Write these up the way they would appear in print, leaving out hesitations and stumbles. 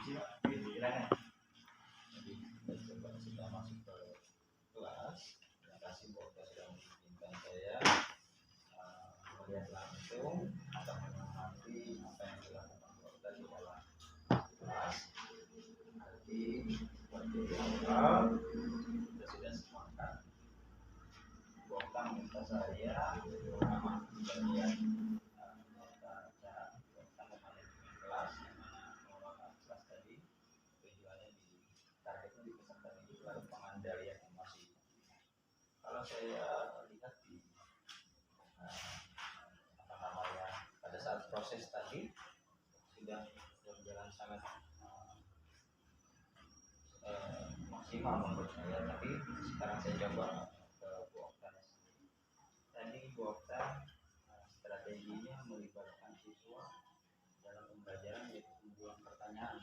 Jadi kita coba sudah masuk ke kelas. Terima kasih buat sudah mengizinkan saya melihat langsung atau mengamati apa yang dilakukan Dokter di dalam kelas. Jadi seperti awal kita sudah sepakat. Dokter minta saya bagian kelas tadi tujuannya di targetnya di peserta didik lalu pengendalian emosi. Kalau saya lihat di pada saat proses tadi sudah berjalan sangat maksimal menurut saya, tapi sekarang saya coba ke Bu Okta. Tadi Bu Okta strateginya melibatkan siswa dalam pembelajaran yaitu pembuatan pertanyaan.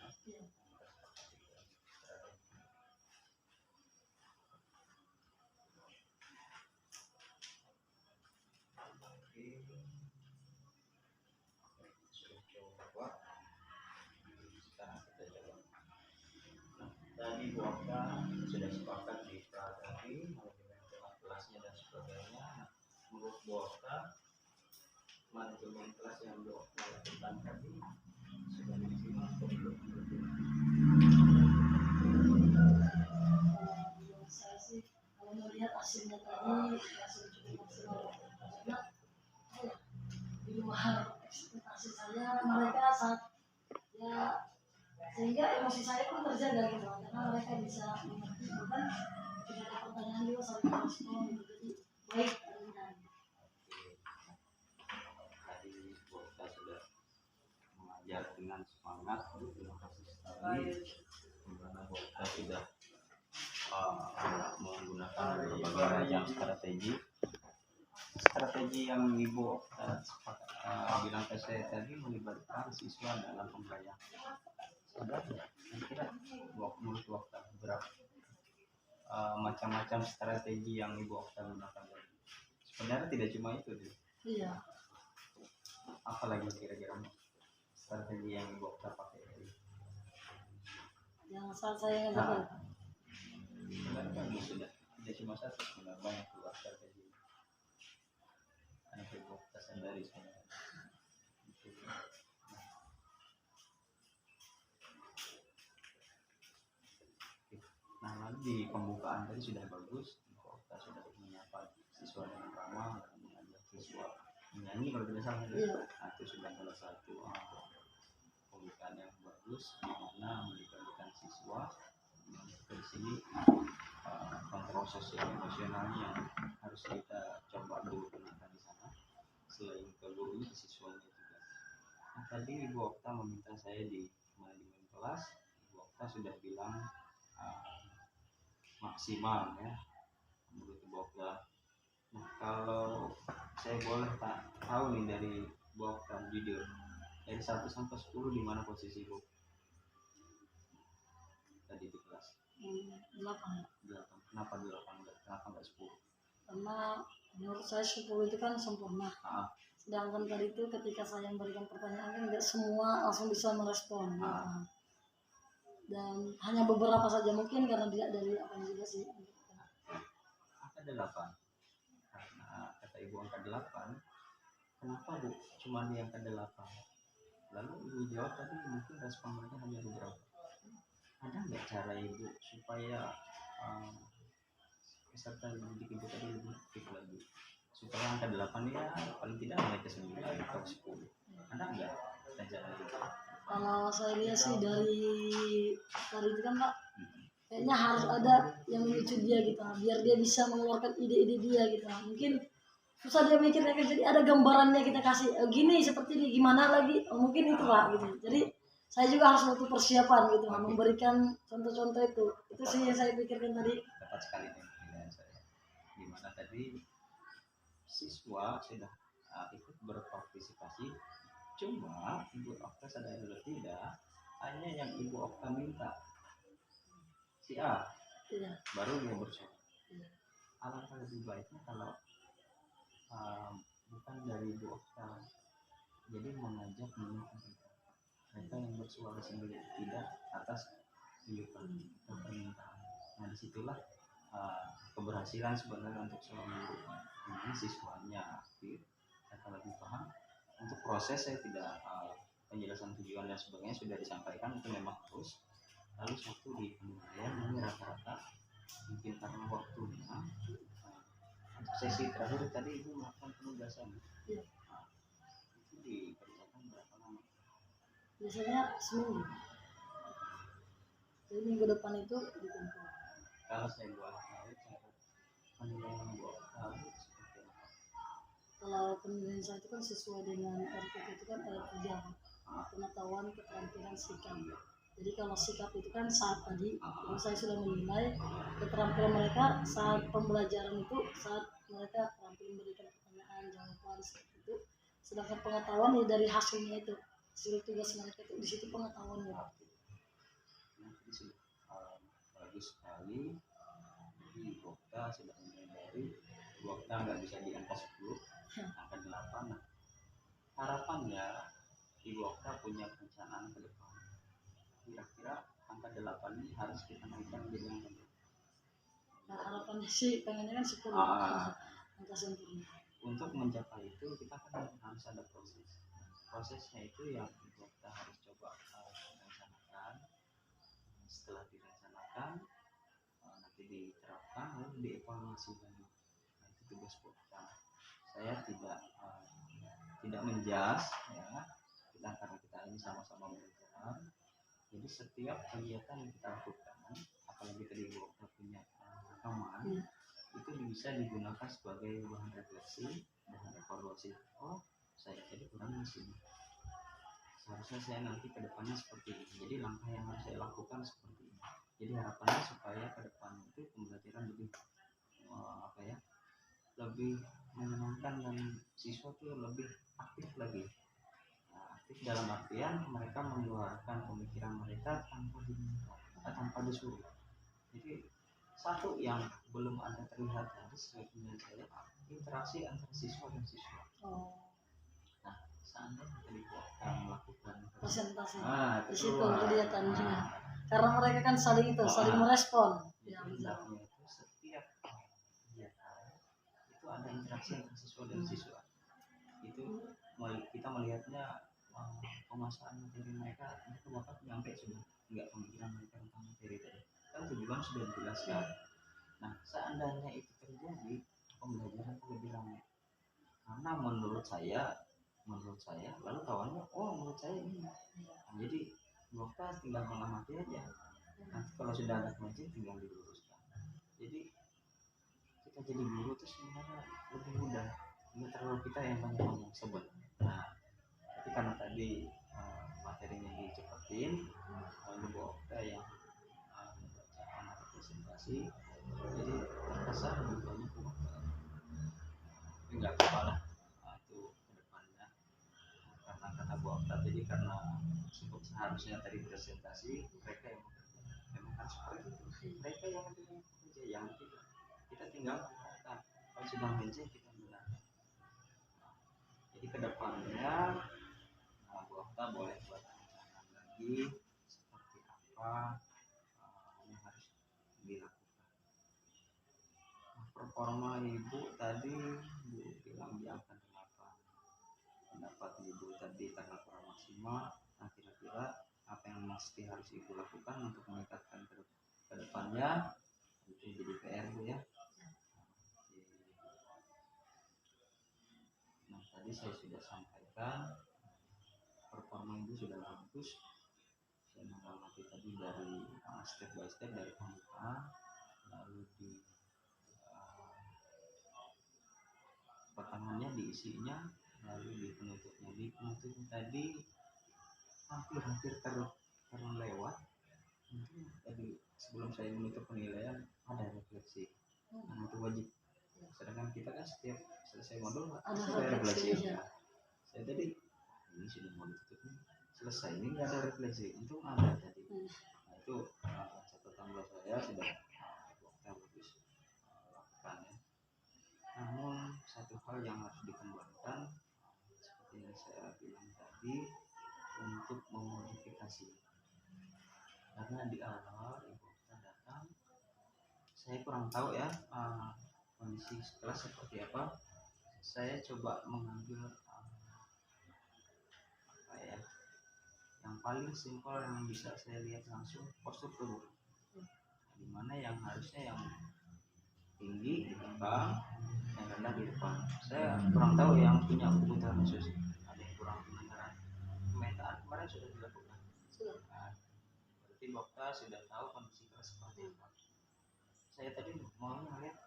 Tadi Bu Okta sudah sepakat di strategi manajemen kelasnya dan sebagainya. Menurut Bu Okta, manajemen kelas yang Bu Okta lakukan tadi sudah maksimal atau belum? Saya sih kalau melihat hasilnya tadi hasil cukup maksimal karena di luar ekspektasi saya mereka saat ya sehingga emosi saya pun terjaga gitu karena mereka bisa mengerti bukan tidak ada pertanyaan juga saling merespon jadi baik Tadi Bu Okta sudah mengajar dengan semangat dengan kasih sekali, karena Bu Okta sudah menggunakan berbagai macam strategi yang Ibu bilang ke saya tadi melibatkan siswa dalam pembelajaran. Kira-kira menurut Okta berapa macam-macam strategi yang Ibu Okta gunakan? Sebenarnya tidak cuma itu, iya. Apalagi kira-kira strategi yang Ibu Okta pakai? Yang saat saya ngajar sebenarnya sudah tidak cuma satu, sebenarnya banyak keluar strategi. Anak Ibu Okta sendiri sebenarnya. Nah, lalu di pembukaan tadi sudah bagus, kita sudah menyapa siswa dengan ramah, mengajak siswa menyanyi kalau tidak salah. Nah, itu sudah salah satu pembukaan yang bagus, di mana melibatkan siswa. Dari sini kontrol sosial emosionalnya yang harus kita coba dulu gunakan di sana. Selain ke gurunya, ke siswanya juga. Nah, tadi Ibu Okta meminta saya di manajemen kelas. Ibu Okta sudah bilang maksimal ya menurut Bu Okta. Nah, kalau saya boleh tahu nih dari Bu Okta jujur, dari 1 sampai 10 di mana posisi Bu tadi di kelas? 8. Kenapa 8? Kenapa nggak 10? Karena menurut saya 10 itu kan sempurna. Sedangkan tadi itu ketika saya memberikan pertanyaan kan nggak semua langsung bisa merespon. Dan hanya beberapa saja mungkin karena dia dari apa juga sih. Angka 8. Karena kata Ibu angka 8. Kenapa Bu cuma di angka 8? Lalu Ibu jawab tadi mungkin respon mereka hanya beberapa. Ada nggak cara Ibu supaya peserta didik Ibu tadi lebih aktif lagi? Supaya angka 8 ya paling tidak naik ke 9 atau 10. Ada nggak cara itu? Kalau saya lihat sih dari itu kan Pak, kayaknya harus ada yang memicu dia gitu, biar dia bisa mengeluarkan ide-ide dia gitu. Mungkin susah dia mikirnya kan, jadi ada gambarannya kita kasih gini seperti ini gimana lagi, mungkin itu Pak gitu. Jadi saya juga harus butuh persiapan gitu, memberikan contoh-contoh itu sih yang saya pikirkan tadi. Tepat sekali dengan saya. Dimana tadi siswa sudah ikut berpartisipasi, cuma Ibu Okta sadar atau tidak, hanya yang Ibu Okta minta si A, baru dia bersuara. Alangkah lebih baiknya kalau bukan dari Ibu Okta, jadi mengajak mereka yang bersuara sendiri, tidak atas tuntutan atau permintaan. Nah disitulah keberhasilan sebenarnya untuk seorang guru. Ini siswanya aktif, mereka lebih paham. Untuk proses saya tidak penjelasan tujuan dan sebagainya sudah disampaikan, itu memang harus. Lalu satu di penilaian ini rata-rata mungkin karena waktunya untuk sesi terakhir tadi ibu melakukan penugasan. Iya. Itu dikerjakan berapa lama? Biasanya seminggu. Jadi minggu depan itu dikumpul. Kalau saya boleh tahu cara penilaian Bu Okta seperti apa? Kalau penilaian saya itu kan sesuai dengan RPT itu kan ada 3, pengetahuan, keterampilan, sikap. Jadi kalau sikap itu kan saat tadi itu saya sudah menilai keterampilan mereka saat pembelajaran itu, saat mereka terampil memberikan pertanyaan, jawaban seperti itu. Sedangkan pengetahuan ya dari hasilnya itu, hasil tugas mereka itu di situ pengetahuannya. Nanti sudah bagus sekali. Jadi Bu Okta sudah menyadari Bu Okta nggak bisa di angka 10, angka 8. Nah, harapannya Ibu Okta punya perencanaan ke depan. Kira-kira angka 8 ini harus kita naikkan menjadi angka berapa? Nah harapannya sih pengennya kan 10, angka sempurna. Untuk mencapai itu kita kan harus ada proses. Prosesnya itu yang kita harus coba rencanakan. Setelah direncanakan nanti diterapkan lalu dievaluasi lagi. Nah, itu tugas kita. Saya tidak menjas ya, kita karena kita ini sama-sama belajar. Jadi setiap kegiatan yang kita lakukan, apalagi tadi kita punya rekaman, itu bisa digunakan sebagai bahan refleksi, bahan evaluasi. Oh, saya tadi kurang di sini. Seharusnya saya nanti ke depannya seperti ini. Jadi langkah yang harus saya lakukan seperti ini. Jadi harapannya supaya ke depan itu pembelajaran lebih lebih menyenangkan dan siswa itu lebih aktif lagi. Aktif dalam artian mereka mengeluarkan pemikiran mereka tanpa diminta, tanpa disuruh. Jadi satu yang belum ada terlihat tadi sebenarnya saya interaksi antara siswa dan siswa. Nah, seandainya tadi kita melakukan presentasi, di itu situ kelihatannya. Karena mereka kan saling merespon. Ya, itu setiap kegiatan itu ada interaksi antara siswa dan siswa. Itu kita melihatnya pemasaran materi mereka bakal nyampe sudah nggak pemikiran mereka tentang materi tadi kan tujuan sudah dijelaskan. Nah seandainya itu terjadi pembelajaran itu lebih lama karena menurut saya lalu kawannya menurut saya ini jadi dokter tinggal mengamati aja nanti kalau sudah ada kunci tinggal diluruskan. Jadi kita jadi guru itu sebenarnya lebih mudah, nggak terlalu kita yang banyak ngomong sebenarnya. Nah tapi karena tadi materinya dicepetin lalu Bu Okta yang membacakan atau presentasi jadi terkesan lebih banyak waktu. Tapi nggak apa-apa lah itu kedepannya karena kata Bu Okta jadi karena seharusnya tadi presentasi mereka yang bekerja memang kan seperti itu mereka yang bekerja yang kita tinggal mengatakan kalau sudah bekerja kita benar. Jadi kedepannya Bu Okta boleh buat rencana lagi seperti apa yang harus dilakukan. Nah, performa ibu tadi Bu bilang di angka 8. Pendapat ibu tadi karena kurang maksimal. Nah kira-kira apa yang mesti harus ibu lakukan untuk meningkatkan ke depannya itu jadi PR Bu ya. Nah tadi saya sudah sampaikan performa ibu sudah bagus. Saya mengamati tadi dari step by step dari pembukaan lalu di pertanyaannya diisinya lalu di penutupnya tadi hampir terlewat. Mungkin tadi sebelum saya menutup penilaian ada refleksi nah itu wajib sedangkan kita kan setiap selesai modul ada refleksi ya. Saya tadi ini sudah mau ditutup nih selesai ini nggak ada refleksi itu ada tadi. Nah itu catatan buat saya sudah kita bagus lakukan ya. Namun satu hal yang harus dikembangkan seperti yang saya bilang tadi untuk memodifikasi, karena di awal ibu kita datang saya kurang tahu ya kondisi kelas seperti apa. Saya coba mengambil apa ya, yang paling simpel yang bisa saya lihat langsung, postur tubuh, dimana yang harusnya yang tinggi di belakang, yang rendah di depan. Saya kurang tahu yang punya kebutuhan khusus, ada yang kurang pemetaan kemarin sudah dilakukan. Nah, berarti dokter sudah tahu kondisi kelas seperti apa. Saya tadi mau ngeliat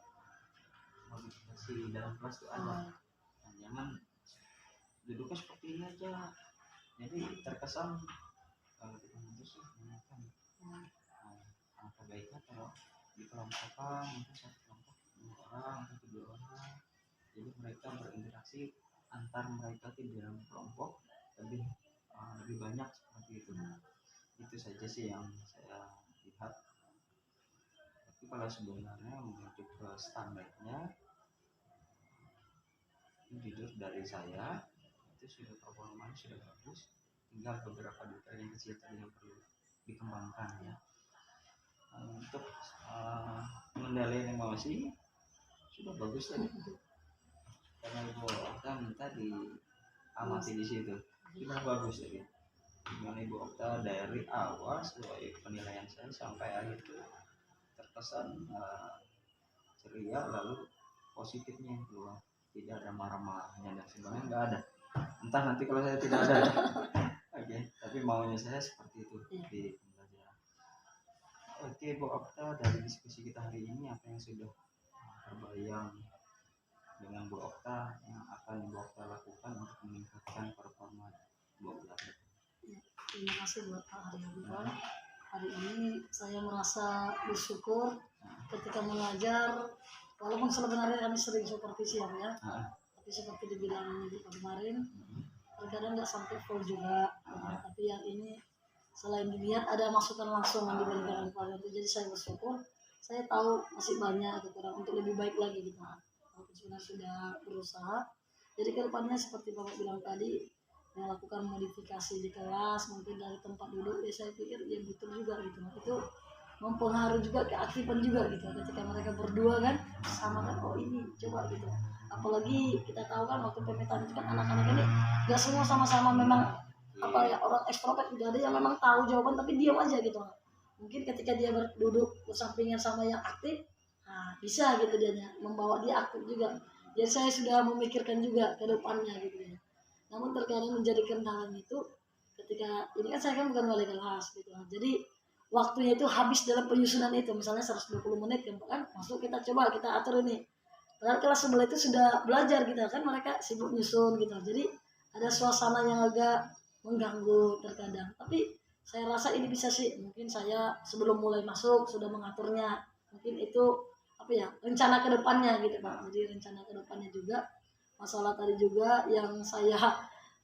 modifikasi dalam kelas itu ada, nah, jangan duduknya seperti ini aja, jadi terkesan kalau kita memutus menanyakan apa baiknya kalau dikelompokkan, mungkin satu kelompok 2 orang atau 3 orang, jadi mereka berinteraksi antar mereka di dalam kelompok lebih banyak seperti itu. Itu saja sih yang saya lihat. Tapi kalau sebenarnya menuju ke standarnya, jujur dari saya itu sudah performanya sudah bagus, tinggal beberapa detail yang kecil tadi yang perlu dikembangkan ya. Untuk pengendalian emosi sudah bagus tadi, karena ibu Okta minta diamati di situ, sudah bagus tadi. Gimana ibu Okta dari awal sesuai penilaian saya sampai akhir itu terkesan ceria, lalu positifnya yang keluar, tidak ada marah-marahnya dan sebenarnya nggak ada. Entah nanti kalau saya tidak ada ya. Oke, tapi maunya saya seperti itu di pembelajaran. Oke Bu Okta, dari diskusi kita hari ini apa yang sudah terbayang dengan Bu Okta yang akan Bu Okta lakukan untuk meningkatkan performa Bu Okta? Terima kasih buat Pak Haryono. Hari ini saya merasa bersyukur ketika mengajar, walaupun sebenarnya kami sering supervisi ya, tapi seperti dibilang di kemarin, terkadang nggak sampai full juga, tapi yang ini selain dilihat ada masukan langsung yang diberikan oleh Pak Haryono, jadi saya bersyukur. Saya tahu masih banyak kekurangan untuk lebih baik lagi gitu, walaupun sudah berusaha. Jadi kedepannya seperti Bapak bilang tadi, melakukan modifikasi di kelas, mungkin dari tempat duduk, ya saya pikir ya betul juga gitu. Itu mempengaruhi juga keaktifan juga gitu, ketika mereka berdua kan sama kan, oh ini coba gitu. Apalagi kita tahu kan waktu pemetaan itu kan anak-anak ini gak semua sama-sama memang apa ya, orang ekstrovert juga, ada yang memang tahu jawaban tapi diam aja gitu. Mungkin ketika dia duduk bersampingan sama yang aktif, nah bisa gitu dia membawa dia aktif juga. Jadi saya sudah memikirkan juga ke depannya gitu ya. Namun terkadang menjadi kendala itu ketika ini kan saya kan bukan wali kelas gitu. Jadi waktunya itu habis dalam penyusunan itu, misalnya 120 menit kan masuk, kita coba kita atur ini. Padahal kelas sebelah itu sudah belajar gitu kan, mereka sibuk nyusun gitu. Jadi ada suasana yang agak mengganggu terkadang. Tapi saya rasa ini bisa sih, mungkin saya sebelum mulai masuk sudah mengaturnya. Mungkin itu apa ya, rencana ke depannya gitu Pak. Jadi rencana ke depannya juga. Masalah tadi juga yang saya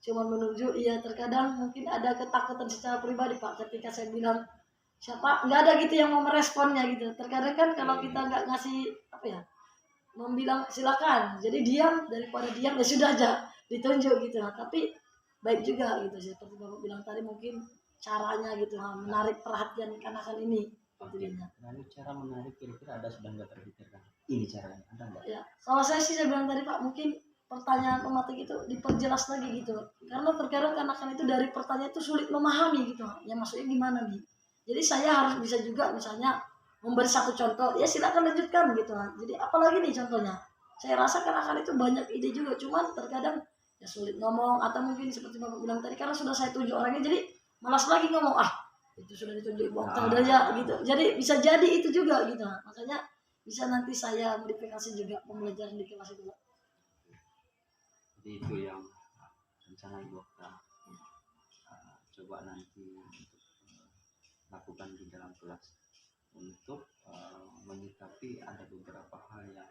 cuma menuju, iya terkadang mungkin ada ketakutan secara pribadi Pak, ketika saya bilang siapa, nggak ada gitu yang mau meresponnya gitu. Terkadang kan kalau kita nggak ngasih apa ya, membilang silakan, jadi diam, daripada diam ya sudah aja ditunjuk gitu. Nah, tapi baik juga gitu sih, seperti Bapak bilang tadi, mungkin caranya gitu menarik perhatian anak-anak ini. Lalu cara menarik kira-kira ada sudah nggak terpikirkan? Ini caranya ada nggak? Ya, kalau saya sih saya bilang tadi Pak, mungkin pertanyaan pematik itu diperjelas lagi gitu, karena terkadang anak-anak itu dari pertanyaan itu sulit memahami gitu, ya maksudnya gimana nih. Jadi saya harus bisa juga misalnya memberi satu contoh, ya silakan lanjutkan gitu. Jadi apalagi nih contohnya, saya rasa anak-anak itu banyak ide juga, cuman terkadang ya sulit ngomong, atau mungkin seperti Bapak bilang tadi, karena sudah saya tunjuk orangnya jadi malas lagi ngomong, itu sudah ditunjuk Ibu Okta udah ya gitu. Jadi bisa jadi itu juga gitu, makanya bisa nanti saya modifikasi juga pembelajaran di kelas itu. Jadi itu yang rencana Ibu Okta coba nanti untuk lakukan di dalam kelas, untuk menyikapi ada beberapa hal yang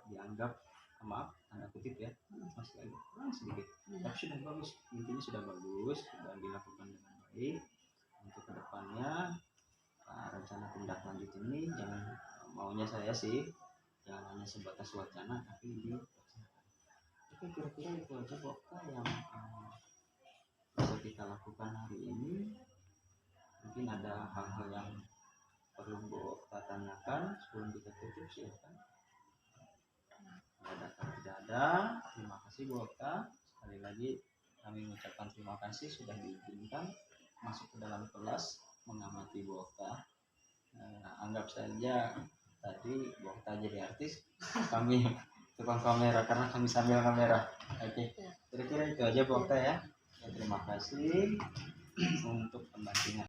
dianggap, maaf tanda kutip ya, masih agak kurang sedikit, tapi sudah bagus, intinya sudah bagus, sudah dilakukan dengan baik. Untuk kedepannya rencana tindak lanjut ini jangan, maunya saya sih jangan hanya sebatas wacana tapi dilaksanakan. Oke, kira-kira itu aja Okta yang bisa kita lakukan hari ini. Mungkin ada hal-hal yang perlu Bu Okta tanyakan sebelum kita tutup, silakan. Tidak ada. Terima kasih Bu Okta. Sekali lagi kami mengucapkan terima kasih sudah diizinkan masuk ke dalam kelas mengamati Bu Okta. Anggap saja tadi Bu Okta jadi artis, kami tukang kamera karena kami sambil kamera. Oke, kira-kira itu aja Bu Okta ya. Terima kasih untuk pembantunya.